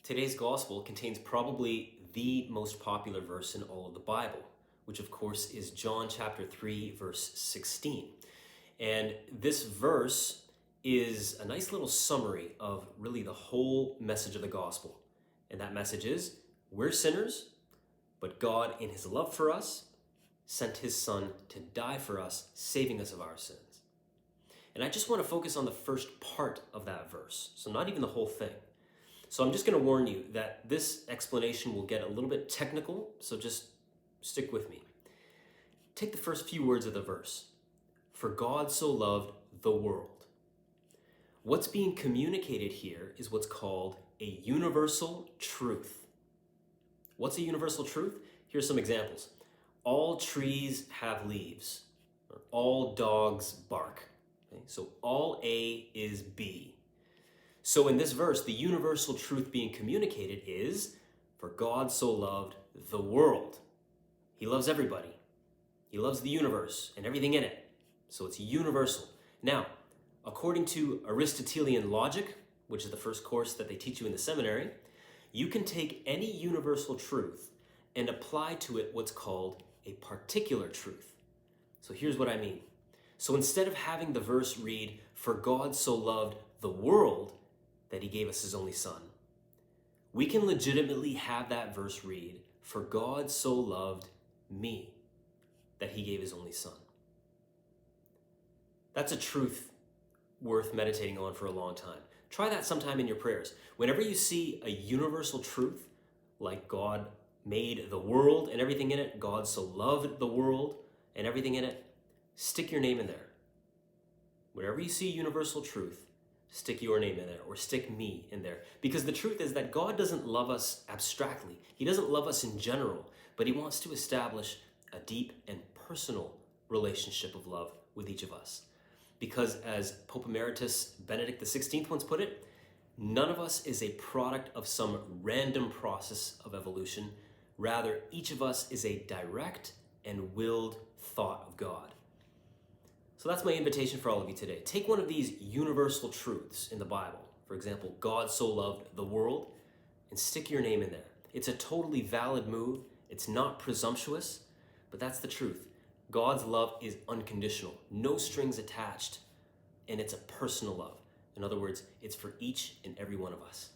Today's gospel contains probably the most popular verse in all of the Bible, which of course is John chapter 3, verse 16. And this verse is a nice little summary of really the whole message of the gospel. And that message is, we're sinners, but God, in his love for us, sent his son to die for us, saving us of our sins. And I just want to focus on the first part of that verse, so not even the whole thing. So I'm just going to warn you that this explanation will get a little bit technical, so just stick with me. Take the first few words of the verse. For God so loved the world. What's being communicated here is what's called a universal truth. What's a universal truth? Here's some examples. All trees have leaves, or all dogs bark. Okay? So all A is B. So in this verse, the universal truth being communicated is, for God so loved the world. He loves everybody. He loves the universe and everything in it. So it's universal. Now, according to Aristotelian logic, which is the first course that they teach you in the seminary, you can take any universal truth and apply to it what's called a particular truth. So here's what I mean. So instead of having the verse read, for God so loved the world that he gave us his only son, we can legitimately have that verse read, for God so loved me that he gave his only son. That's a truth worth meditating on for a long time. Try that sometime in your prayers. Whenever you see a universal truth, like God made the world and everything in it, God so loved the world and everything in it, stick your name in there. Whenever you see universal truth, stick your name in there, or stick me in there. Because the truth is that God doesn't love us abstractly. He doesn't love us in general, but he wants to establish a deep and personal relationship of love with each of us. Because as Pope Emeritus Benedict XVI once put it, none of us is a product of some random process of evolution. Rather, each of us is a direct and willed thought of God. So that's my invitation for all of you today. Take one of these universal truths in the Bible. For example, God so loved the world, and stick your name in there. It's a totally valid move. It's not presumptuous, but that's the truth. God's love is unconditional, no strings attached, and it's a personal love. In other words, it's for each and every one of us.